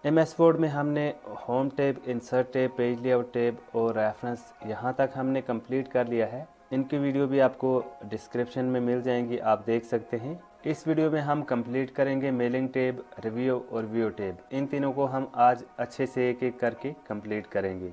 MS word में हमने home tab, insert tab, page layout tab और रेफरेंस यहाँ तक हमने कंप्लीट कर लिया है। इनकी वीडियो भी आपको डिस्क्रिप्शन में मिल जाएंगी, आप देख सकते हैं। इस वीडियो में हम कंप्लीट करेंगे मेलिंग टैब, रिव्यू और व्यू टैब। इन तीनों को हम आज अच्छे से एक एक करके कंप्लीट करेंगे।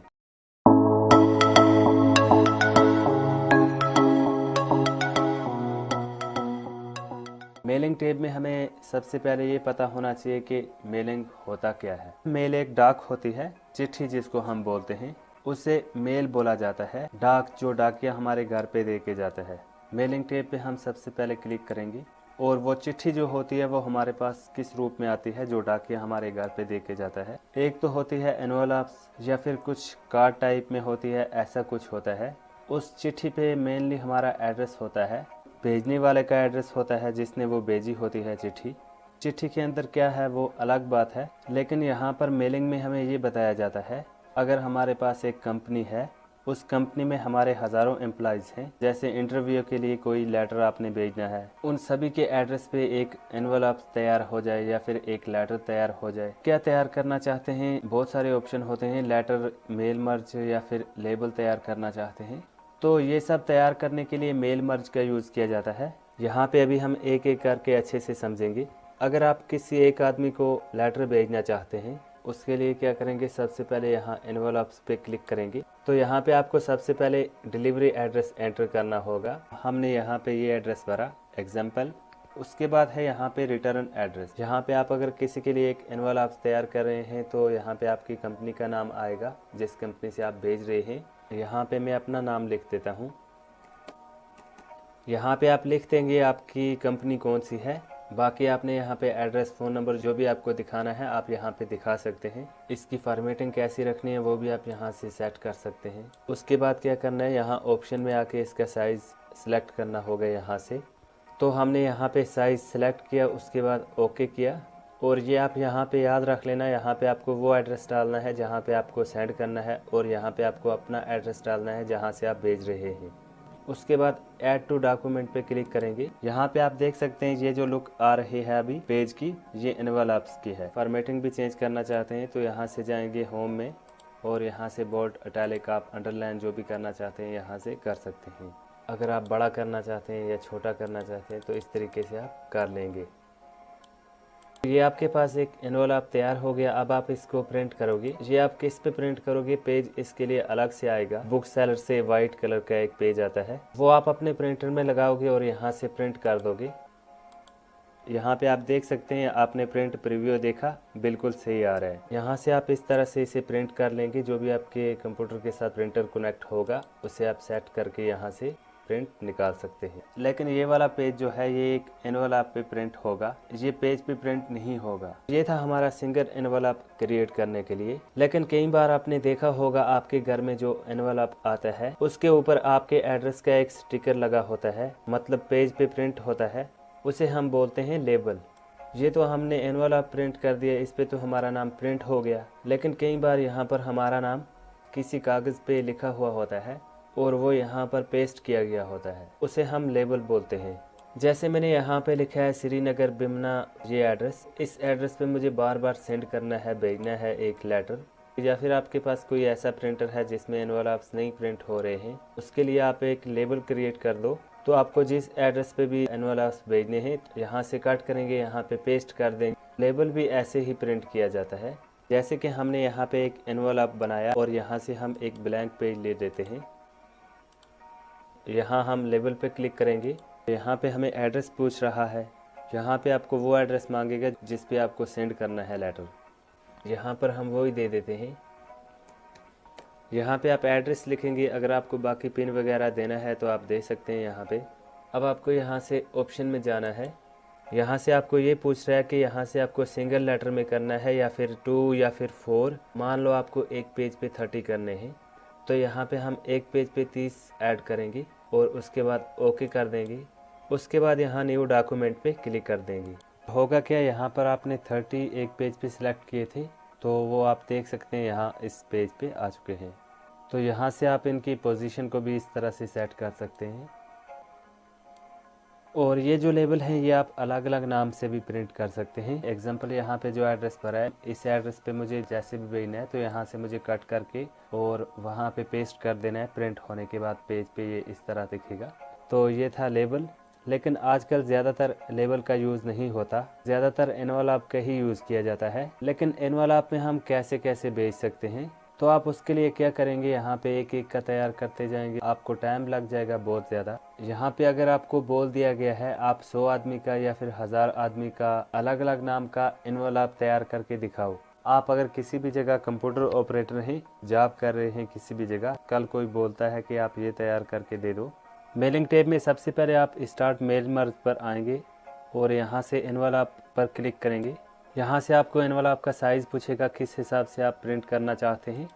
मेलिंग टैब में हमें सबसे पहले ये पता होना चाहिए कि मेलिंग होता क्या है। मेल एक डाक होती है, चिट्ठी जिसको हम बोलते हैं, उसे मेल बोला जाता है। डाक जो डाकिया हमारे घर पे दे के जाता है। मेलिंग टैब पे हम सबसे पहले क्लिक करेंगे और वो चिट्ठी जो होती है वो हमारे पास किस रूप में आती है जो डाकिया हमारे घर पे दे के जाता है। एक तो होती है एनवेलप्स या फिर कुछ कार्ड टाइप में होती है, ऐसा कुछ होता है। उस चिट्ठी पे मेनली हमारा एड्रेस होता है, भेजने वाले का एड्रेस होता है जिसने वो भेजी होती है चिट्ठी। चिट्ठी के अंदर क्या है वो अलग बात है, लेकिन यहाँ पर मेलिंग में हमें ये बताया जाता है अगर हमारे पास एक कंपनी है, उस कंपनी में हमारे हज़ारों एम्प्लॉयज़ हैं, जैसे इंटरव्यू के लिए कोई लेटर आपने भेजना है, उन सभी के एड्रेस पे एक एनवेलप तैयार हो जाए या फिर एक लेटर तैयार हो जाए। क्या तैयार करना चाहते हैं, बहुत सारे ऑप्शन होते हैं, लेटर, मेल मर्ज या फिर लेबल तैयार करना चाहते हैं, तो ये सब तैयार करने के लिए मेल मर्ज का यूज़ किया जाता है। यहाँ पे अभी हम एक एक करके अच्छे से समझेंगे। अगर आप किसी एक आदमी को लेटर भेजना चाहते हैं, उसके लिए क्या करेंगे, सबसे पहले यहाँ एनवेलप्स पे क्लिक करेंगे। तो यहाँ पे आपको सबसे पहले डिलीवरी एड्रेस एंटर करना होगा। हमने यहाँ पे ये एड्रेस भरा, एग्जाम्पल। उसके बाद है यहाँ पे रिटर्न एड्रेस। यहाँ पे आप अगर किसी के लिए एक एनवेलप्स तैयार कर रहे हैं तो यहाँ पे आपकी कंपनी का नाम आएगा, जिस कंपनी से आप भेज रहे हैं। यहाँ पे मैं अपना नाम लिख देता हूँ। यहाँ पे आप लिख देंगे आपकी कंपनी कौन सी है। बाकी आपने यहाँ पे एड्रेस, फ़ोन नंबर जो भी आपको दिखाना है आप यहाँ पे दिखा सकते हैं। इसकी फॉर्मेटिंग कैसी रखनी है वो भी आप यहाँ से सेट कर सकते हैं। उसके बाद क्या करना है, यहाँ ऑप्शन में आके इसका साइज़ सिलेक्ट करना होगा यहाँ से। तो हमने यहाँ पे साइज़ सिलेक्ट किया, उसके बाद ओके किया। और ये आप यहाँ पे याद रख लेना, यहाँ पे आपको वो एड्रेस डालना है जहाँ पे आपको सेंड करना है और यहाँ पे आपको अपना एड्रेस डालना है जहाँ से आप भेज रहे हैं। उसके बाद ऐड टू डॉक्यूमेंट पे क्लिक करेंगे। यहाँ पे आप देख सकते हैं ये जो लुक आ रही है अभी पेज की, ये एनवेलप्स की है। फॉर्मेटिंग भी चेंज करना चाहते हैं तो यहाँ से जाएंगे होम में और यहाँ से बोल्ड, इटैलिक, आप अंडरलाइन जो भी करना चाहते हैं यहाँ से कर सकते हैं। अगर आप बड़ा करना चाहते हैं या छोटा करना चाहते हैं तो इस तरीके से आप कर लेंगे। ये आपके पास एक एनवेलप तैयार हो गया। अब आप इसको प्रिंट करोगे। ये आप किस पे प्रिंट करोगे, पेज इसके लिए अलग से आएगा। बुक सेलर से वाइट कलर का एक पेज आता है, वो आप अपने प्रिंटर में लगाओगे और यहाँ से प्रिंट कर दोगे। यहाँ पे आप देख सकते हैं आपने प्रिंट प्रीव्यू देखा, बिल्कुल सही आ रहा है। यहाँ से आप इस तरह से इसे प्रिंट कर लेंगे। जो भी आपके कंप्यूटर के साथ प्रिंटर कनेक्ट होगा उसे आप सेट करके यहाँ से प्रिंट निकाल सकते हैं। लेकिन ये वाला पेज जो है ये एक एनवेलप पे प्रिंट होगा, ये पेज पे प्रिंट नहीं होगा। ये था हमारा सिंगल एनवेलप क्रिएट करने के लिए। लेकिन कई बार आपने देखा होगा आपके घर में जो एनवेलप आता है उसके ऊपर आपके एड्रेस का एक स्टिकर लगा होता है, मतलब पेज पे प्रिंट होता है, उसे हम बोलते हैं लेबल। ये तो हमने एनवेलप प्रिंट कर दिया, इस पे तो हमारा नाम प्रिंट हो गया। लेकिन कई बार यहाँ पर हमारा नाम किसी कागज़ पे लिखा हुआ होता है और वो यहाँ पर पेस्ट किया गया होता है, उसे हम लेबल बोलते हैं। जैसे मैंने यहाँ पे लिखा है श्रीनगर बिमना, ये एड्रेस, इस एड्रेस पे मुझे बार बार सेंड करना है, भेजना है एक लेटर। या फिर आपके पास कोई ऐसा प्रिंटर है जिसमें एनवेलप्स नहीं प्रिंट हो रहे हैं, उसके लिए आप एक लेबल क्रिएट कर दो। तो आपको जिस एड्रेस पे भी एनवेलप्स भेजने हैं यहाँ से कट करेंगे, यहाँ पे पेस्ट कर देंगे। लेबल भी ऐसे ही प्रिंट किया जाता है। जैसे कि हमने यहाँ पे एक एनवेलप बनाया और यहाँ से हम एक ब्लैंक पेज ले देते हैं। यहाँ हम लेबल पे क्लिक करेंगे। यहाँ पे हमें एड्रेस पूछ रहा है, यहाँ पे आपको वो एड्रेस मांगेगा जिस पे आपको सेंड करना है लेटर। यहाँ पर हम वो ही दे देते हैं। यहाँ पे आप एड्रेस लिखेंगे। अगर आपको बाकी पिन वगैरह देना है तो आप दे सकते हैं यहाँ पे। अब आपको यहाँ से ऑप्शन में जाना है। यहाँ से आपको ये पूछ रहा है कि यहाँ से आपको सिंगल लेटर में करना है या फिर 2 या फिर 4। मान लो आपको एक पेज पे 30 करने हैं तो यहाँ पे हम एक पेज पे 30 ऐड करेंगे और उसके बाद ओके कर देंगे। उसके बाद यहाँ न्यू डॉक्यूमेंट पे क्लिक कर देंगे। होगा क्या, यहाँ पर आपने 30 एक पेज पे सिलेक्ट किए थे तो वो आप देख सकते हैं यहाँ इस पेज पे आ चुके हैं। तो यहाँ से आप इनकी पोजीशन को भी इस तरह से सेट कर सकते हैं। और ये जो लेबल हैं ये आप अलग अलग नाम से भी प्रिंट कर सकते हैं। एग्जांपल यहाँ पे जो एड्रेस पर है, इस एड्रेस पे मुझे जैसे भी भेजना है तो यहाँ से मुझे कट करके और वहाँ पे पेस्ट कर देना है। प्रिंट होने के बाद पेज पे ये इस तरह दिखेगा। तो ये था लेबल। लेकिन आजकल ज़्यादातर लेबल का यूज़ नहीं होता, ज़्यादातर एनवलप का ही यूज़ किया जाता है। लेकिन एनवलप में हम कैसे कैसे भेज सकते हैं, तो आप उसके लिए क्या करेंगे, यहाँ पे एक एक का तैयार करते जाएंगे, आपको टाइम लग जाएगा बहुत ज़्यादा। यहाँ पे अगर आपको बोल दिया गया है आप 100 आदमी का या फिर 1000 आदमी का अलग अलग नाम का एनवलप तैयार करके दिखाओ। आप अगर किसी भी जगह कंप्यूटर ऑपरेटर हैं, जॉब कर रहे हैं किसी भी जगह, कल कोई बोलता है कि आप ये तैयार करके दे दो। मेलिंग टैब में सबसे पहले आप स्टार्ट मेल मर्ज पर आएंगे और यहाँ से एनवलप पर क्लिक करेंगे। यहाँ से आपको एनवलप का साइज़ पूछेगा, किस हिसाब से आप प्रिंट करना चाहते हैं।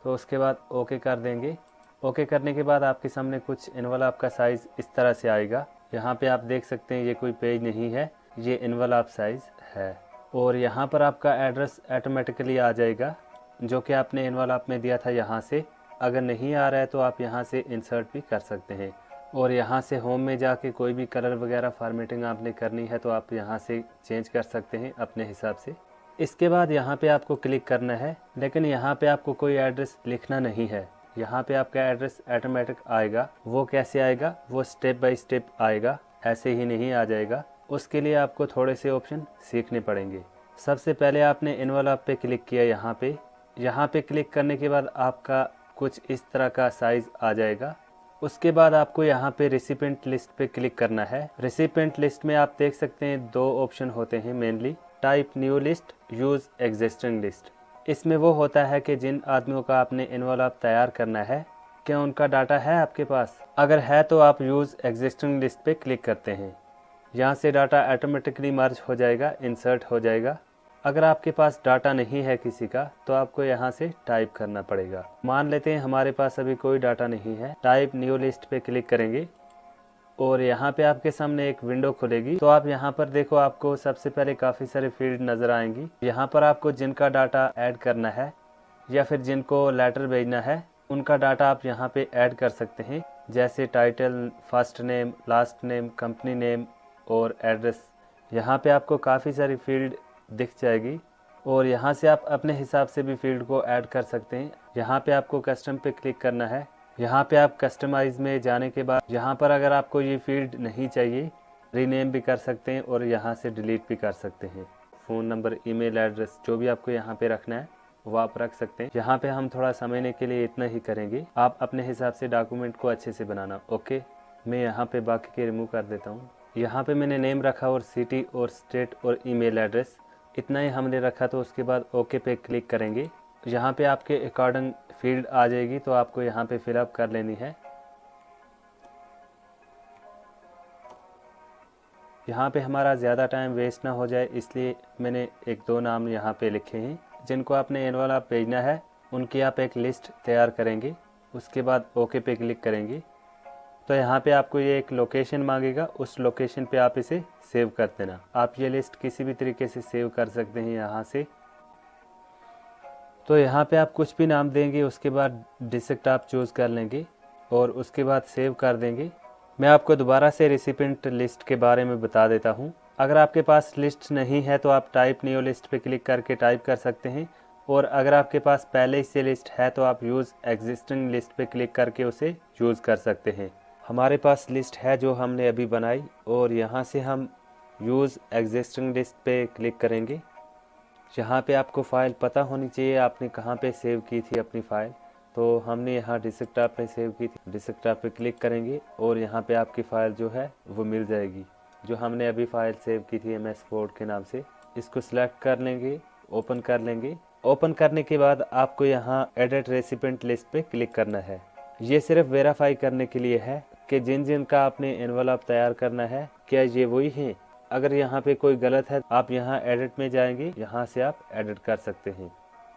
तो उसके बाद ओके कर देंगे। ओके करने के बाद आपके सामने कुछ एनवलप का साइज़ इस तरह से आएगा। यहाँ पे आप देख सकते हैं ये कोई पेज नहीं है, ये एनवलप साइज़ है। और यहाँ पर आपका एड्रेस ऑटोमेटिकली आ जाएगा जो कि आपने एनवलप में दिया था यहाँ से। अगर नहीं आ रहा है तो आप यहाँ से इंसर्ट भी कर सकते हैं। और यहाँ से होम में जाके कोई भी कलर वगैरह फॉर्मेटिंग आपने करनी है तो आप यहाँ से चेंज कर सकते हैं अपने हिसाब से। इसके बाद यहाँ पे आपको क्लिक करना है, लेकिन यहाँ पे आपको कोई एड्रेस लिखना नहीं है। यहाँ पे आपका एड्रेस ऑटोमेटिक आएगा। वो कैसे आएगा, वो स्टेप बाय स्टेप आएगा, ऐसे ही नहीं आ जाएगा। उसके लिए आपको थोड़े से ऑप्शन सीखने पड़ेंगे। सबसे पहले आपने एनवलप पे क्लिक किया। यहाँ पे क्लिक करने के बाद आपका कुछ इस तरह का साइज़ आ जाएगा। उसके बाद आपको यहाँ पे रेसिपिएंट लिस्ट पे क्लिक करना है। रेसिपिएंट लिस्ट में आप देख सकते हैं 2 ऑप्शन होते हैं mainly, type new list, use existing list. इसमें वो होता है कि जिन आदमियों का आपने एनवलप तैयार करना है, क्या उनका डाटा है आपके पास। अगर है तो आप यूज़ एग्जिस्टिंग लिस्ट पे क्लिक करते हैं। यहाँ से डाटा ऑटोमेटिकली मर्ज हो जाएगा, इंसर्ट हो जाएगा। अगर आपके पास डाटा नहीं है किसी का तो आपको यहाँ से टाइप करना पड़ेगा। मान लेते हैं हमारे पास अभी कोई डाटा नहीं है। टाइप न्यू लिस्ट पे क्लिक करेंगे और यहाँ पे आपके सामने एक विंडो खुलेगी। तो आप यहाँ पर देखो, आपको सबसे पहले काफ़ी सारे फील्ड नज़र आएंगी। यहाँ पर आपको जिनका डाटा ऐड करना है या फिर जिनको लेटर भेजना है उनका डाटा आप यहाँ पे ऐड कर सकते हैं, जैसे title, first name, last name, company name और एड्रेस। यहाँ पे आपको काफ़ी सारी फील्ड दिख जाएगी और यहाँ से आप अपने हिसाब से भी फील्ड को ऐड कर सकते हैं। यहाँ पे आपको कस्टम पे क्लिक करना है। यहाँ पे आप कस्टमाइज़ में जाने के बाद यहाँ पर अगर आपको ये फील्ड नहीं चाहिए, रीनेम भी कर सकते हैं और यहाँ से डिलीट भी कर सकते हैं। फ़ोन नंबर, ईमेल एड्रेस, जो भी आपको यहाँ पे रखना है वो आप रख सकते हैं। यहाँ पे हम थोड़ा समझने के लिए इतना ही करेंगे। आप अपने हिसाब से डॉक्यूमेंट को अच्छे से बनाना। ओके, मैं यहाँ पे बाकी के रिमूव कर देता हूँ। यहाँ पे मैंने नेम रखा और सिटी और स्टेट और ईमेल एड्रेस, इतना ही हमने रखा। तो उसके बाद ओके पे क्लिक करेंगे। यहाँ पे आपके अकॉर्डिंग फील्ड आ जाएगी तो आपको यहाँ पे फिलअप कर लेनी है। यहाँ पे हमारा ज़्यादा टाइम वेस्ट ना हो जाए इसलिए मैंने 1-2 नाम यहाँ पे लिखे हैं। जिनको आपने एनवलप भेजना है उनकी आप एक लिस्ट तैयार करेंगे। उसके बाद ओके पे क्लिक करेंगे तो यहाँ पे आपको ये एक लोकेशन मांगेगा, उस लोकेशन पे आप इसे सेव कर देना। आप ये लिस्ट किसी भी तरीके से सेव कर सकते हैं यहाँ से। तो यहाँ पे आप कुछ भी नाम देंगे, उसके बाद डिस्ट्रिक्ट आप चूज़ कर लेंगे और उसके बाद सेव कर देंगे। मैं आपको दोबारा से रेसिपिएंट लिस्ट के बारे में बता देता हूँ। अगर आपके पास लिस्ट नहीं है तो आप टाइप न्यू लिस्ट पे क्लिक करके टाइप कर सकते हैं, और अगर आपके पास पहले से लिस्ट है तो आप यूज़ एग्जिस्टिंग लिस्ट पे क्लिक करके उसे यूज़ कर सकते हैं। हमारे पास लिस्ट है जो हमने अभी बनाई और यहाँ से हम यूज़ एग्जिस्टिंग लिस्ट पे क्लिक करेंगे। यहाँ पे आपको फ़ाइल पता होनी चाहिए आपने कहाँ पे सेव की थी अपनी फ़ाइल। तो हमने यहाँ डेस्कटॉप पे सेव की थी। डेस्कटॉप पे क्लिक करेंगे और यहाँ पे आपकी फ़ाइल जो है वो मिल जाएगी, जो हमने अभी फ़ाइल सेव की थी MS Word के नाम से। इसको सिलेक्ट कर लेंगे, ओपन कर लेंगे। ओपन करने के बाद आपको यहाँ एडिट रेसिपिएंट लिस्ट पे क्लिक करना है। ये सिर्फ वेरीफाई करने के लिए है कि जिन जिन का आपने एनवलप तैयार करना है क्या ये वही हैं। अगर यहाँ पे कोई गलत है आप यहाँ एडिट में जाएंगे, यहाँ से आप एडिट कर सकते हैं।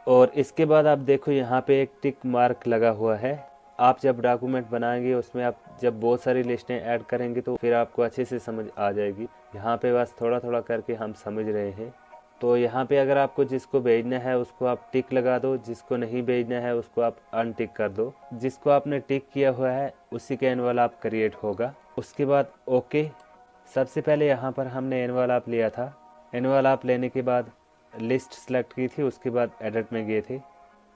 और इसके बाद आप देखो यहाँ पे एक टिक मार्क लगा हुआ है। आप जब डॉक्यूमेंट बनाएंगे उसमें आप जब बहुत सारी लिस्टें ऐड करेंगे तो फिर आपको अच्छे से समझ आ जाएगी। यहाँ पे बस थोड़ा थोड़ा करके हम समझ रहे हैं। तो यहाँ पे अगर आपको जिसको भेजना है उसको आप टिक लगा दो, जिसको नहीं भेजना है उसको आप अनटिक कर दो। जिसको आपने टिक किया हुआ है उसी का एनवलप क्रिएट होगा। उसके बाद ओके सबसे पहले यहाँ पर हमने एनवलप लिया था। एनवलप लेने के बाद लिस्ट सेलेक्ट की थी, उसके बाद एडिट में गए थे।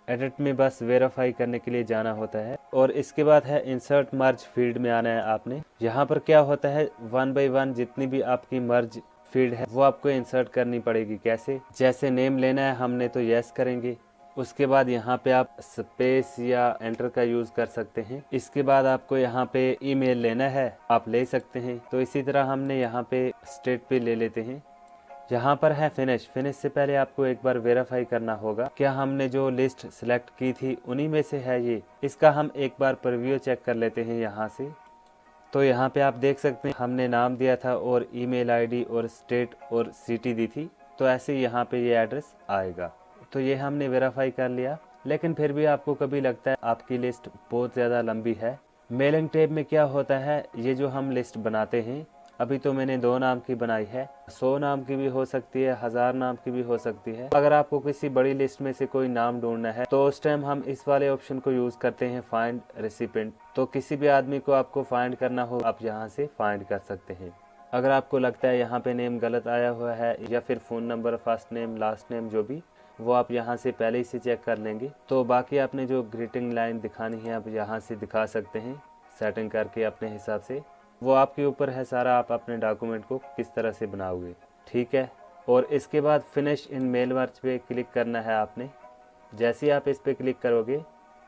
एडिट में बस वेरीफाई करने के लिए जाना होता है और इसके बाद है इंसर्ट मर्ज फील्ड में आना है आपने। यहाँ पर क्या होता है, 1 बाय 1 जितनी भी आपकी मर्ज फील्ड है वो आपको इंसर्ट करनी पड़ेगी। कैसे, जैसे नेम लेना है हमने तो यस करेंगे, उसके बाद यहाँ पे आप स्पेस या एंटर का यूज़ कर सकते हैं। इसके बाद आपको यहाँ पे ईमेल लेना है, आप ले सकते हैं। तो इसी तरह हमने यहाँ पे स्टेट पे ले लेते हैं। यहाँ पर है फिनिश। फिनिश से पहले आपको एक बार वेरीफाई करना होगा क्या हमने जो लिस्ट सेलेक्ट की थी उन्हीं में से है ये। इसका हम एक बार प्रीव्यू चेक कर लेते हैं यहाँ से। तो यहाँ पे आप देख सकते हैं हमने नाम दिया था और ईमेल आईडी और स्टेट और सिटी दी थी, तो ऐसे ही यहाँ पे ये एड्रेस आएगा। तो ये हमने वेरीफाई कर लिया। लेकिन फिर भी आपको कभी लगता है आपकी लिस्ट बहुत ज़्यादा लंबी है, मेलिंग टैब में क्या होता है, ये जो हम लिस्ट बनाते हैं, अभी तो मैंने 2 नाम की बनाई है, 100 नाम की भी हो सकती है, 1000 नाम की भी हो सकती है। अगर आपको किसी बड़ी लिस्ट में से कोई नाम ढूंढना है तो उस टाइम हम इस वाले ऑप्शन को यूज़ करते हैं, फाइंड रेसिपिएंट। तो किसी भी आदमी को आपको फाइंड करना हो आप यहाँ से फाइंड कर सकते हैं। अगर आपको लगता है यहाँ पे नेम गलत आया हुआ है या फिर phone number, first name, last name जो भी, वो आप यहाँ से पहले ही से चेक कर लेंगे। तो बाकी आपने जो ग्रीटिंग लाइन दिखानी है आप यहाँ से दिखा सकते हैं सेटिंग करके अपने हिसाब से। वो आपके ऊपर है सारा, आप अपने डॉक्यूमेंट को किस तरह से बनाओगे, ठीक है। और इसके बाद फिनिश इन मेल मर्ज पे क्लिक करना है आपने। जैसे ही आप इस पे क्लिक करोगे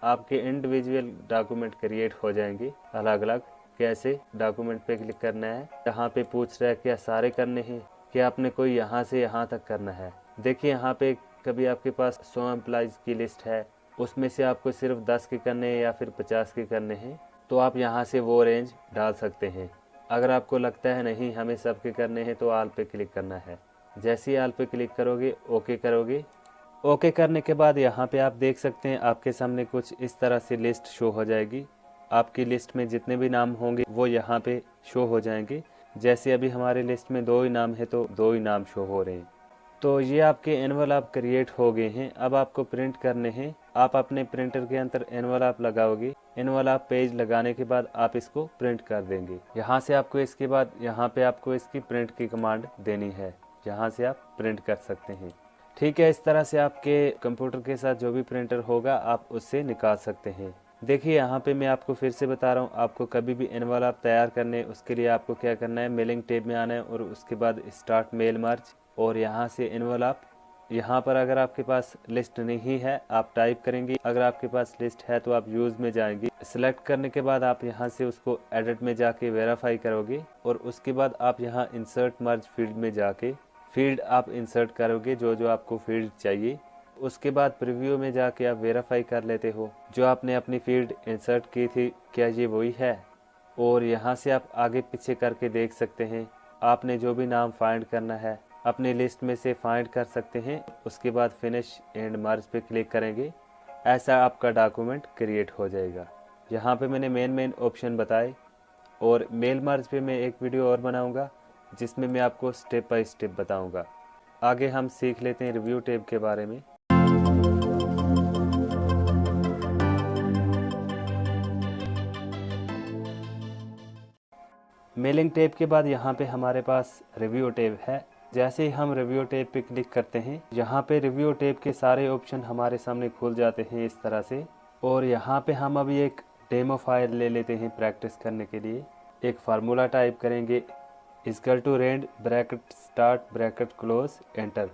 आपके इंडिविजुअल डॉक्यूमेंट क्रिएट हो जाएंगे अलग अलग। कैसे, डॉक्यूमेंट पे क्लिक करना है, यहाँ पे पूछ रहा है क्या सारे करने हैं, क्या आपने कोई यहाँ से यहाँ तक करना है। देखिए यहाँ पे कभी आपके पास 100 एम्प्लॉइज़ की लिस्ट है, उसमें से आपको सिर्फ 10 के करने हैं या फिर 50 के करने हैं, तो आप यहाँ से वो रेंज डाल सकते हैं। अगर आपको लगता है नहीं हमें सबके करने हैं तो आल पे क्लिक करना है। जैसे ही आल पे क्लिक करोगे, ओके करोगे, ओके करने के बाद यहाँ पे आप देख सकते हैं आपके सामने कुछ इस तरह से लिस्ट शो हो जाएगी। आपकी लिस्ट में जितने भी नाम होंगे वो यहाँ पे शो हो जाएंगे। जैसे अभी हमारी लिस्ट में 2 ही नाम है तो 2 ही नाम शो हो रहे हैं। तो ये आपके एनवलप क्रिएट हो गए हैं। अब आपको प्रिंट करने हैं। आप अपने प्रिंटर के अंदर एनवलप लगाओगे। एनवलप पेज लगाने के बाद आप इसको प्रिंट कर देंगे। यहाँ से आपको इसके बाद यहाँ पे आपको इसकी प्रिंट की कमांड देनी है। यहाँ से आप प्रिंट कर सकते हैं, ठीक है। इस तरह से आपके कंप्यूटर के साथ जो भी प्रिंटर होगा आप उससे निकाल सकते हैं। देखिए यहाँ पे मैं आपको फिर से बता रहा हूँ, आपको कभी भी एनवलप तैयार करने उसके लिए आपको क्या करना है, मेलिंग टैब में आना है और उसके बाद स्टार्ट मेल मर्ज और यहाँ से एनवलप। यहाँ पर अगर आपके पास लिस्ट नहीं है आप टाइप करेंगे, अगर आपके पास लिस्ट है तो आप यूज़ में जाएंगे। सिलेक्ट करने के बाद आप यहाँ से उसको एडिट में जाके वेरीफाई करोगे और उसके बाद आप यहाँ इंसर्ट मर्ज फील्ड में जाके फील्ड आप इंसर्ट करोगे जो जो आपको फील्ड चाहिए। उसके बाद प्रीव्यू में जाके आप वेरीफाई कर लेते हो जो आपने अपनी फील्ड इंसर्ट की थी क्या ये वही है। और यहाँ से आप आगे पीछे करके देख सकते हैं आपने जो भी नाम फाइंड करना है अपनी लिस्ट में से फाइंड कर सकते हैं। उसके बाद फिनिश एंड मर्ज पे क्लिक करेंगे, ऐसा आपका डॉक्यूमेंट क्रिएट हो जाएगा। यहाँ पे मैंने मेन ऑप्शन बताए और मेल मर्ज पे मैं एक वीडियो और बनाऊंगा जिसमें मैं आपको स्टेप बाय स्टेप बताऊंगा। आगे हम सीख लेते हैं रिव्यू टैब के बारे में। मेलिंग टैब के बाद यहाँ पे हमारे पास रिव्यू टैब है। जैसे ही हम रिव्यू टैब पे क्लिक करते हैं यहाँ पे रिव्यू टैब के सारे ऑप्शन हमारे सामने खुल जाते हैं इस तरह से। और यहाँ पे हम अभी एक डेमो फाइल ले लेते हैं प्रैक्टिस करने के लिए। एक फार्मूला टाइप करेंगे equal to rand bracket start bracket close enter.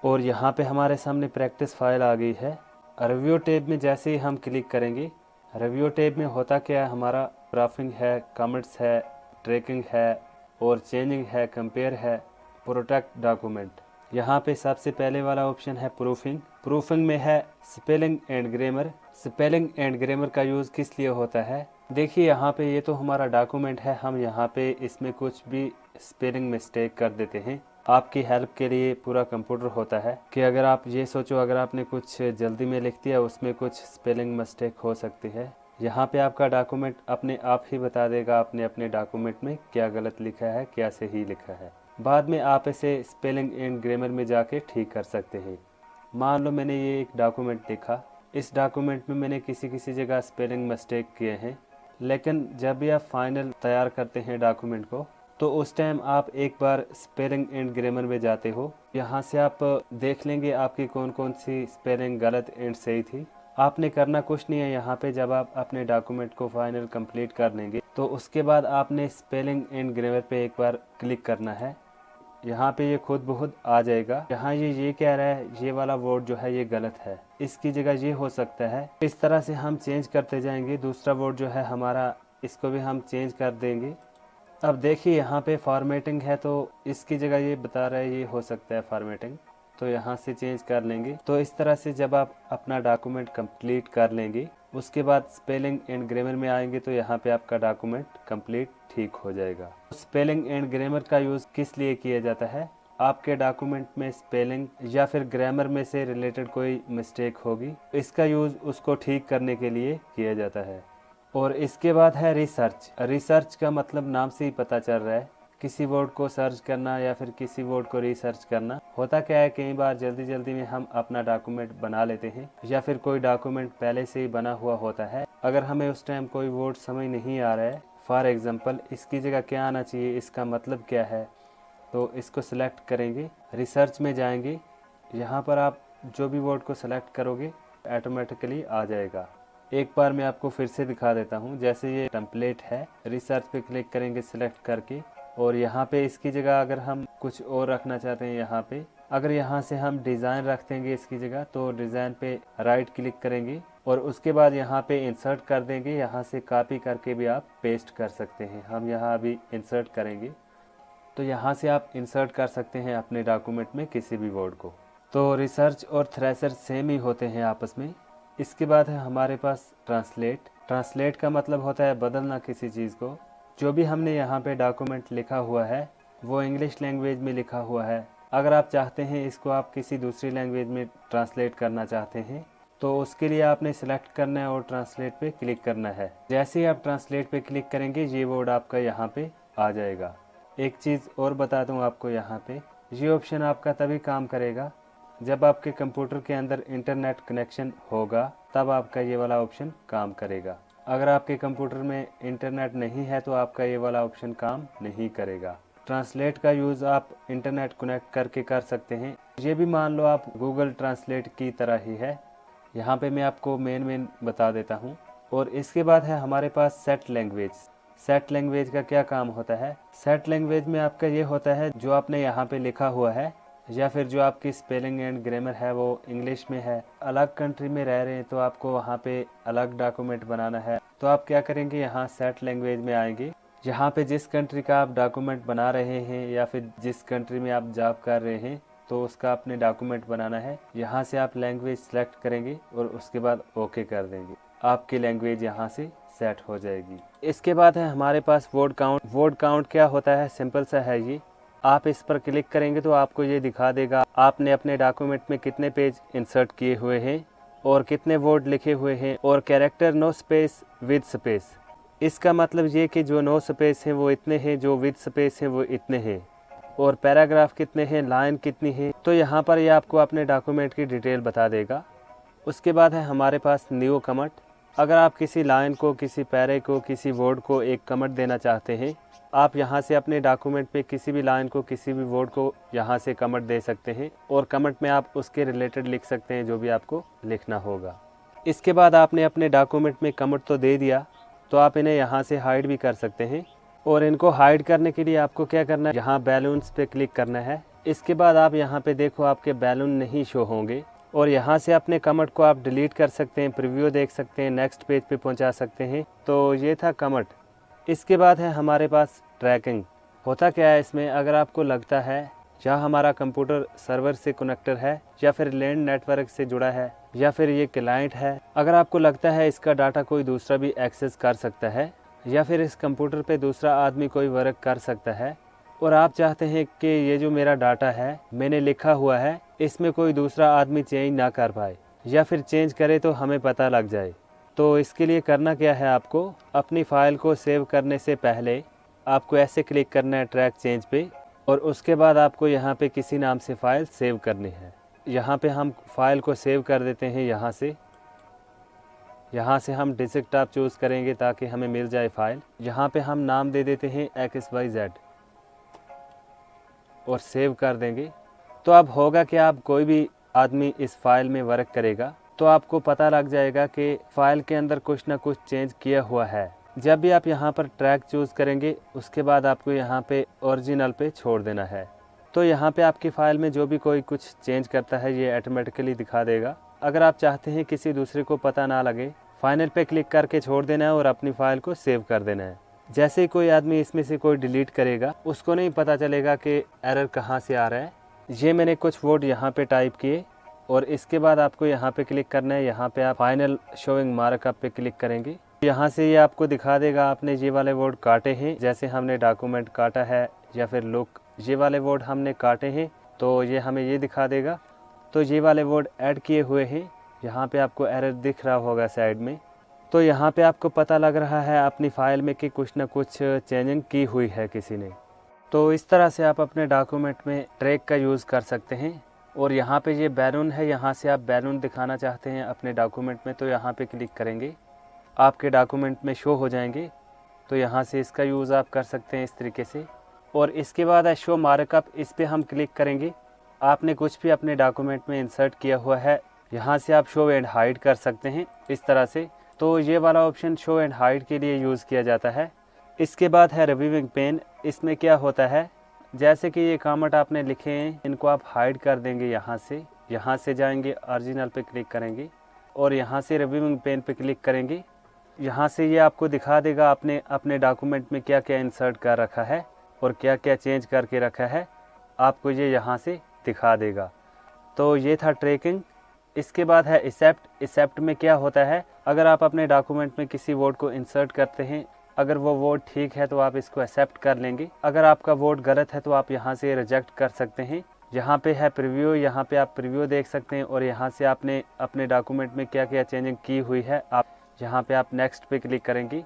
और यहाँ पे हमारे सामने प्रैक्टिस फाइल आ गई है। रिव्यू टैब में जैसे ही हम क्लिक करेंगे, रिव्यू टैब में होता क्या है, हमारा प्रूफिंग है, कमेंट्स है, ट्रैकिंग है और चेंजिंग है, कंपेयर है, प्रोटेक्ट डॉक्यूमेंट। यहाँ पे सबसे पहले वाला ऑप्शन है प्रूफिंग। प्रूफिंग में है spelling and grammar. Spelling and grammar का यूज़ किस लिए होता है, देखिए यहाँ पे ये तो हमारा डॉक्यूमेंट है, हम यहाँ पे इसमें कुछ भी स्पेलिंग मिस्टेक कर देते हैं। आपकी हेल्प के लिए पूरा कंप्यूटर होता है कि अगर आप ये सोचो अगर आपने कुछ जल्दी में लिख दिया उसमें कुछ स्पेलिंग मिस्टेक हो सकती है। यहाँ पे आपका डॉक्यूमेंट अपने आप ही बता देगा आपने अपने डॉक्यूमेंट में क्या गलत लिखा है क्या सही लिखा है। बाद में आप इसे स्पेलिंग एंड ग्रामर में जाके ठीक कर सकते हैं। मान लो मैंने ये एक डॉक्यूमेंट देखा, इस डॉक्यूमेंट में मैंने किसी जगह स्पेलिंग मिस्टेक किए हैं, लेकिन जब भी आप फाइनल तैयार करते हैं डॉक्यूमेंट को तो उस टाइम आप एक बार स्पेलिंग एंड ग्रामर में जाते हो। यहाँ से आप देख लेंगे आपकी कौन कौन सी स्पेलिंग गलत एंड सही थी। आपने करना कुछ नहीं है। यहाँ पे जब आप अपने डॉक्यूमेंट को फाइनल कंप्लीट कर लेंगे तो उसके बाद आपने स्पेलिंग एंड ग्रामर पे एक बार क्लिक करना है। यहाँ पे ये खुद बहुत आ जाएगा। यहाँ ये कह रहा है ये वाला वर्ड जो है ये गलत है, इसकी जगह ये हो सकता है। इस तरह से हम चेंज करते जाएंगे। दूसरा वर्ड जो है हमारा, इसको भी हम चेंज कर देंगे। अब देखिए यहाँ पे फॉर्मेटिंग है तो इसकी जगह ये बता रहा है ये हो सकता है फॉर्मेटिंग, तो यहाँ से चेंज कर लेंगे। तो इस तरह से जब आप अपना डॉक्यूमेंट कंप्लीट कर लेंगे उसके बाद स्पेलिंग एंड ग्रामर में आएंगे तो यहाँ पे आपका डॉक्यूमेंट कंप्लीट ठीक हो जाएगा। स्पेलिंग एंड ग्रामर का यूज़ किस लिए किया जाता है? आपके डॉक्यूमेंट में स्पेलिंग या फिर ग्रामर में से रिलेटेड कोई मिस्टेक होगी, इसका यूज़ उसको ठीक करने के लिए किया जाता है। और इसके बाद है रिसर्च। रिसर्च का मतलब नाम से ही पता चल रहा है, किसी वर्ड को सर्च करना या फिर किसी वर्ड को रिसर्च करना। होता क्या है, कई बार जल्दी जल्दी में हम अपना डॉक्यूमेंट बना लेते हैं या फिर कोई डॉक्यूमेंट पहले से ही बना हुआ होता है। अगर हमें उस टाइम कोई वर्ड समझ नहीं आ रहा है, फॉर एग्जांपल इसकी जगह क्या आना चाहिए, इसका मतलब क्या है, तो इसको सिलेक्ट करेंगे, रिसर्च में जाएंगे। यहाँ पर आप जो भी वर्ड को सिलेक्ट करोगे ऑटोमेटिकली आ जाएगा। एक बार मैं आपको फिर से दिखा देता हूँ। जैसे ये टेम्पलेट है, रिसर्च पे क्लिक करेंगे सिलेक्ट करके, और यहाँ पे इसकी जगह अगर हम कुछ और रखना चाहते हैं, यहाँ पे अगर यहाँ से हम डिज़ाइन रख देंगे इसकी जगह, तो डिज़ाइन पे राइट क्लिक करेंगे और उसके बाद यहाँ पे इंसर्ट कर देंगे। यहाँ से कॉपी करके भी आप पेस्ट कर सकते हैं। हम यहाँ अभी इंसर्ट करेंगे, तो यहाँ से आप इंसर्ट कर सकते हैं अपने डॉक्यूमेंट में किसी भी वर्ड को। तो रिसर्च और थ्रेसर सेम ही होते हैं आपस में। इसके बाद है हमारे पास ट्रांसलेट। ट्रांसलेट का मतलब होता है बदलना किसी चीज़ को। जो भी हमने यहाँ पे डॉक्यूमेंट लिखा हुआ है वो इंग्लिश लैंग्वेज में लिखा हुआ है। अगर आप चाहते हैं इसको आप किसी दूसरी लैंग्वेज में ट्रांसलेट करना चाहते हैं तो उसके लिए आपने सेलेक्ट करना है और ट्रांसलेट पे क्लिक करना है। जैसे ही आप ट्रांसलेट पे क्लिक करेंगे ये वर्ड आपका यहाँ पे आ जाएगा। एक चीज़ और बता दूँ आपको, यहाँ पे ये ऑप्शन आपका तभी काम करेगा जब आपके कंप्यूटर के अंदर इंटरनेट कनेक्शन होगा, तब आपका ये वाला ऑप्शन काम करेगा। अगर आपके कंप्यूटर में इंटरनेट नहीं है तो आपका ये वाला ऑप्शन काम नहीं करेगा। ट्रांसलेट का यूज़ आप इंटरनेट कनेक्ट करके कर सकते हैं। ये भी मान लो आप गूगल ट्रांसलेट की तरह ही है। यहाँ पे मैं आपको मेन बता देता हूँ। और इसके बाद है हमारे पास सेट लैंग्वेज। सेट लैंग्वेज का क्या काम होता है? सेट लैंग्वेज में आपका ये होता है जो आपने यहाँ पे लिखा हुआ है या फिर जो आपकी स्पेलिंग एंड ग्रामर है वो इंग्लिश में है, अलग कंट्री में रह रहे हैं तो आपको वहाँ पे अलग डॉक्यूमेंट बनाना है, तो आप क्या करेंगे, यहाँ सेट लैंग्वेज में आएंगे। यहाँ पे जिस कंट्री का आप डॉक्यूमेंट बना रहे हैं या फिर जिस कंट्री में आप जॉब कर रहे हैं तो उसका आपने डॉक्यूमेंट बनाना है। यहाँ से आप लैंग्वेज सेलेक्ट करेंगे और उसके बाद ओके कर देंगे। आपकी लैंग्वेज यहाँ से सेट हो जाएगी। इसके बाद है हमारे पास वर्ड काउंट। वर्ड काउंट क्या होता है? सिंपल सा है ये। आप इस पर क्लिक करेंगे तो आपको ये दिखा देगा आपने अपने डॉक्यूमेंट में कितने पेज इंसर्ट किए हुए हैं और कितने वर्ड लिखे हुए हैं। और character no space with space, इसका मतलब ये कि जो नो स्पेस हैं वो इतने हैं, जो विद स्पेस हैं वो इतने हैं, और पैराग्राफ कितने हैं, लाइन कितनी है। तो यहाँ पर ये आपको अपने डॉक्यूमेंट की डिटेल बता देगा। उसके बाद है हमारे पास न्यू कमेंट। अगर आप किसी लाइन को, किसी पैरे को, किसी वर्ड को एक कमेंट देना चाहते हैं, आप यहाँ से अपने डॉक्यूमेंट पे किसी भी लाइन को, किसी भी वर्ड को यहाँ से कमेंट दे सकते हैं और कमेंट में आप उसके रिलेटेड लिख सकते हैं जो भी आपको लिखना होगा। इसके बाद आपने अपने डॉक्यूमेंट में कमेंट तो दे दिया, तो आप इन्हें यहाँ से हाइड भी कर सकते हैं। और इनको हाइड करने के लिए आपको क्या करना है, यहाँ बैलून्स पे क्लिक करना है। इसके बाद आप यहाँ पे देखो आपके बैलून नहीं शो होंगे और यहाँ से अपने कमेंट को आप डिलीट कर सकते हैं, प्रीव्यू देख सकते हैं, नेक्स्ट पेज पे पहुँचा सकते हैं। तो ये था कमेंट। इसके बाद है हमारे पास ट्रैकिंग। होता क्या है इसमें, अगर आपको लगता है या हमारा कंप्यूटर सर्वर से कनेक्टर है या फिर लैंड नेटवर्क से जुड़ा है या फिर ये क्लाइंट है, अगर आपको लगता है इसका डाटा कोई दूसरा भी एक्सेस कर सकता है या फिर इस कंप्यूटर पे दूसरा आदमी कोई वर्क कर सकता है और आप चाहते हैं कि ये जो मेरा डाटा है मैंने लिखा हुआ है इसमें कोई दूसरा आदमी चेंज ना कर पाए या फिर चेंज करे तो हमें पता लग जाए, तो इसके लिए करना क्या है, आपको अपनी फ़ाइल को सेव करने से पहले आपको ऐसे क्लिक करना है ट्रैक चेंज पे और उसके बाद आपको यहाँ पे किसी नाम से फ़ाइल सेव करनी है। यहाँ पे हम फ़ाइल को सेव कर देते हैं। यहाँ से हम डेस्कटॉप चूज़ करेंगे ताकि हमें मिल जाए फ़ाइल। यहाँ पे हम नाम दे देते हैं XYZ और सेव कर देंगे तो अब होगा कि आप कोई भी आदमी इस फाइल में वर्क करेगा तो आपको पता लग जाएगा कि फ़ाइल के अंदर कुछ ना कुछ चेंज किया हुआ है। जब भी आप यहाँ पर ट्रैक चूज़ करेंगे उसके बाद आपको यहाँ पे ओरिजिनल पे छोड़ देना है। तो यहाँ पे आपकी फ़ाइल में जो भी कोई कुछ चेंज करता है ये ऑटोमेटिकली दिखा देगा। अगर आप चाहते हैं किसी दूसरे को पता ना लगे, फाइनल पे क्लिक करके छोड़ देना है और अपनी फ़ाइल को सेव कर देना है। जैसे ही कोई आदमी इसमें से कोई डिलीट करेगा उसको नहीं पता चलेगा कि एरर कहाँ से आ रहा है। ये मैंने कुछ वर्ड यहाँ पे टाइप किए और इसके बाद आपको यहाँ पे क्लिक करना है। यहाँ पे आप फाइनल शोइंग मार्कअप पे क्लिक करेंगे। यहाँ से ये आपको दिखा देगा आपने ये वाले वर्ड काटे हैं, जैसे हमने डॉक्यूमेंट काटा है या फिर लुक, ये वाले वर्ड हमने काटे हैं तो ये हमें ये दिखा देगा। तो ये वाले वर्ड ऐड किए हुए हैं। यहाँ पे आपको एरर दिख रहा होगा साइड में। तो यहाँ पे आपको पता लग रहा है अपनी फ़ाइल में कि कुछ ना कुछ चेंजिंग की हुई है किसी ने। तो इस तरह से आप अपने डॉक्यूमेंट में ट्रैक का यूज़ कर सकते हैं। और यहाँ पे ये बैलून है, यहाँ से आप बैलून दिखाना चाहते हैं अपने डॉक्यूमेंट में तो यहाँ पे क्लिक करेंगे, आपके डॉक्यूमेंट में शो हो जाएंगे। तो यहाँ से इसका यूज़ आप कर सकते हैं इस तरीके से। और इसके बाद है शो मार्कअप, इस पर हम क्लिक करेंगे। आपने कुछ भी अपने डॉक्यूमेंट में इंसर्ट किया हुआ है, यहाँ से आप शो एंड हाइड कर सकते हैं इस तरह से। तो ये वाला ऑप्शन शो एंड हाइड के लिए यूज़ किया जाता है। इसके बाद है रिव्यूइंग पेन। इसमें क्या होता है, जैसे कि ये कमेंट आपने लिखे हैं इनको आप हाइड कर देंगे। यहाँ से जाएंगे, ओरिजिनल पे क्लिक करेंगे और यहाँ से रिव्यूइंग पेन पे क्लिक करेंगे। यहाँ से ये आपको दिखा देगा आपने अपने डॉक्यूमेंट में क्या क्या इंसर्ट कर रखा है और क्या क्या चेंज करके रखा है, आपको ये यहाँ से दिखा देगा। तो ये था ट्रैकिंग। इसके बाद है एक्सेप्ट। एक्सेप्ट में क्या होता है, अगर आप अपने डॉक्यूमेंट में किसी वर्ड को इंसर्ट करते हैं, अगर वो वर्ड ठीक है तो आप इसको एक्सेप्ट कर लेंगे। अगर आपका वर्ड गलत है तो आप यहाँ से रिजेक्ट कर सकते हैं। यहाँ पे है प्रीव्यू, यहाँ पे आप प्रीव्यू देख सकते हैं और यहाँ से आपने अपने डॉक्यूमेंट में क्या क्या चेंजिंग की हुई है, आप यहाँ पे आप नेक्स्ट पे क्लिक करेंगे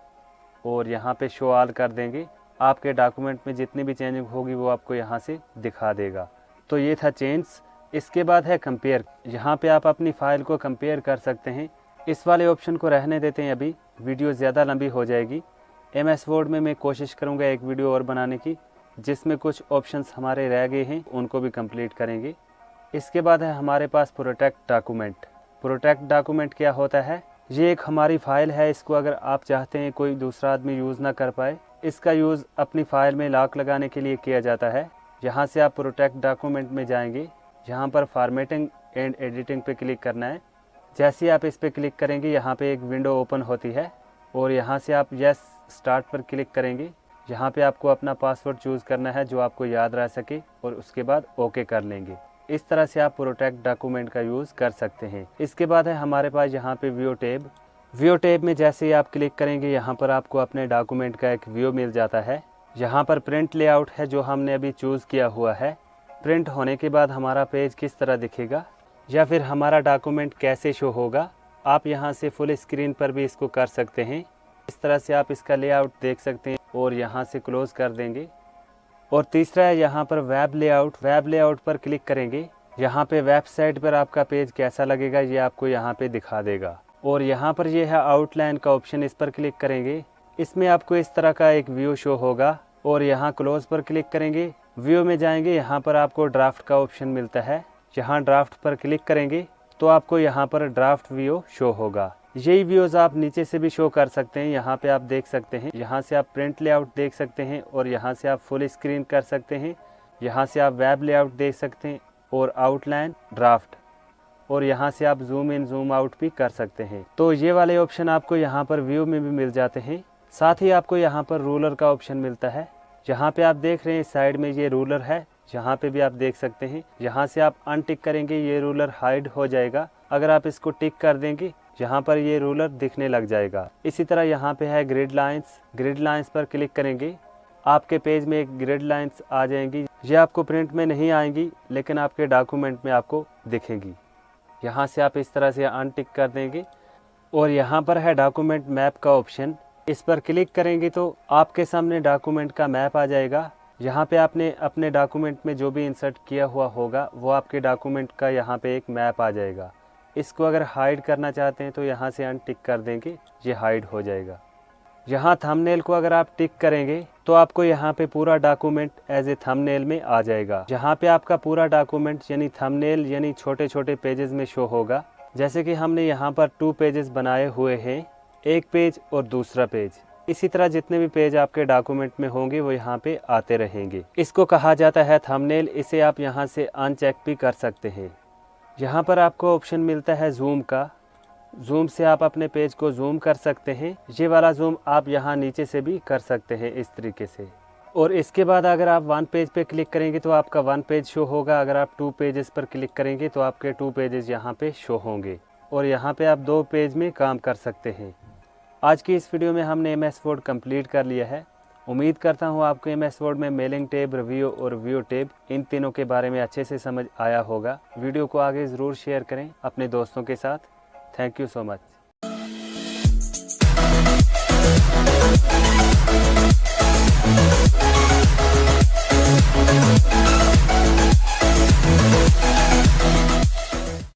और यहाँ पे शो ऑल कर देंगे। आपके डॉक्यूमेंट में जितनी भी चेंजिंग होगी वो आपको यहाँ से दिखा देगा। तो ये था चेंज। इसके बाद है कंपेयर। यहाँ पे आप अपनी फ़ाइल को कंपेयर कर सकते हैं। इस वाले ऑप्शन को रहने देते हैं, अभी वीडियो ज़्यादा लंबी हो जाएगी। MS वर्ड में मैं कोशिश करूँगा एक वीडियो और बनाने की, जिसमें कुछ ऑप्शंस हमारे रह गए हैं उनको भी कंप्लीट करेंगे। इसके बाद है हमारे पास प्रोटेक्ट डॉक्यूमेंट। प्रोटेक्ट डॉक्यूमेंट क्या होता है, ये एक हमारी फ़ाइल है, इसको अगर आप चाहते हैं कोई दूसरा आदमी यूज़ ना कर पाए, इसका यूज़ अपनी फ़ाइल में लॉक लगाने के लिए किया जाता है। यहाँ से आप प्रोटेक्ट डॉक्यूमेंट में जाएंगे, यहाँ पर फॉर्मेटिंग एंड एडिटिंग पे क्लिक करना है। जैसे आप इस पर क्लिक करेंगे यहाँ पे एक विंडो ओपन होती है और यहाँ से आप यस स्टार्ट पर क्लिक करेंगे। यहाँ पे आपको अपना पासवर्ड चूज़ करना है जो आपको याद रह सके और उसके बाद ओके कर लेंगे। इस तरह से आप प्रोटेक्ट डॉक्यूमेंट का यूज़ कर सकते हैं। इसके बाद है हमारे पास यहाँ पे व्यू टैब। व्यू टैब में जैसे ही आप क्लिक करेंगे यहाँ पर आपको अपने डॉक्यूमेंट का एक व्यू मिल जाता है। यहाँ पर प्रिंट लेआउट है जो हमने अभी चूज़ किया हुआ है। प्रिंट होने के बाद हमारा पेज किस तरह दिखेगा या फिर हमारा डॉक्यूमेंट कैसे शो होगा, आप यहाँ से फुल स्क्रीन पर भी इसको कर सकते हैं। इस तरह से आप इसका लेआउट देख सकते हैं और यहाँ से क्लोज़ कर देंगे। और तीसरा है यहाँ पर वेब लेआउट। वेब लेआउट पर क्लिक करेंगे, यहाँ पे वेबसाइट पर आपका पेज कैसा लगेगा ये आपको यहाँ पे दिखा देगा। और यहाँ पर ये है आउटलाइन का ऑप्शन, इस पर क्लिक करेंगे, इसमें आपको इस तरह का एक व्यू शो होगा। और यहाँ क्लोज पर क्लिक करेंगे, व्यू में जाएंगे, यहाँ पर आपको ड्राफ्ट का ऑप्शन मिलता है। यहाँ ड्राफ्ट पर क्लिक करेंगे तो आपको यहाँ पर ड्राफ्ट व्यू शो होगा। यही व्यूज़ आप नीचे से भी शो कर सकते हैं। यहाँ पे आप देख सकते हैं, यहाँ से आप प्रिंट लेआउट देख सकते हैं और यहाँ से आप फुल स्क्रीन कर सकते हैं। यहाँ से आप वेब लेआउट देख सकते हैं और आउटलाइन, ड्राफ्ट, और यहाँ से आप जूम इन जूम आउट भी कर सकते हैं। तो ये वाले ऑप्शन आपको यहाँ पर व्यू में भी मिल जाते हैं। साथ ही आपको यहाँ पर रूलर का ऑप्शन मिलता है। यहाँ पे आप देख रहे हैं साइड में ये रूलर है, यहाँ पे भी आप देख सकते हैं। यहाँ से आप अनटिक करेंगे, ये रूलर हाइड हो जाएगा। अगर आप इसको टिक कर देंगे यहाँ पर ये रूलर दिखने लग जाएगा। इसी तरह यहाँ पे है ग्रिड लाइंस। ग्रिड लाइंस पर क्लिक करेंगे, आपके पेज में एक ग्रिड लाइंस आ जाएंगी। ये आपको प्रिंट में नहीं आएंगी लेकिन आपके डॉक्यूमेंट में आपको दिखेंगी। यहाँ से आप इस तरह से अनटिक कर देंगे और यहाँ पर है डॉक्यूमेंट मैप का ऑप्शन। इस पर क्लिक करेंगे तो आपके सामने डॉक्यूमेंट का मैप आ जाएगा। यहाँ पे आपने अपने डॉक्यूमेंट में जो भी इंसर्ट किया हुआ होगा वो आपके डॉक्यूमेंट का यहाँ पे एक मैप आ जाएगा। इसको अगर हाइड करना चाहते हैं तो यहाँ से अनटिक कर देंगे, ये हाइड हो जाएगा। यहाँ थंबनेल को अगर आप टिक करेंगे तो आपको यहाँ पे पूरा डॉक्यूमेंट एज ए थंबनेल में आ जाएगा। जहाँ पे आपका पूरा डॉक्यूमेंट यानी थंबनेल यानी छोटे छोटे पेजेस में शो होगा। जैसे कि हमने यहाँ पर 2 पेजेस बनाए हुए हैं, एक पेज और दूसरा पेज। इसी तरह जितने भी पेज आपके डॉक्यूमेंट में होंगे वो यहाँ पे आते रहेंगे। इसको कहा जाता है थंबनेल। इसे आप यहाँ से अनचेक भी कर सकते हैं। यहाँ पर आपको ऑप्शन मिलता है जूम का। जूम से आप अपने पेज को जूम कर सकते हैं। ये वाला जूम आप यहाँ नीचे से भी कर सकते हैं इस तरीके से। और इसके बाद अगर आप 1 पेज पे क्लिक करेंगे तो आपका 1 पेज शो होगा। अगर आप 2 पेजेस पर क्लिक करेंगे तो आपके 2 पेजेस यहाँ पे शो होंगे। और यहाँ पे आप 2 पेज में काम कर सकते हैं। आज की इस वीडियो में हमने MS वर्ड कंप्लीट कर लिया है। उम्मीद करता हूँ आपको MS वर्ड में मेलिंग टैब, रिव्यू और व्यू टैब इन तीनों के बारे में अच्छे से समझ आया होगा। वीडियो को आगे ज़रूर शेयर करें अपने दोस्तों के साथ। Thank you so much.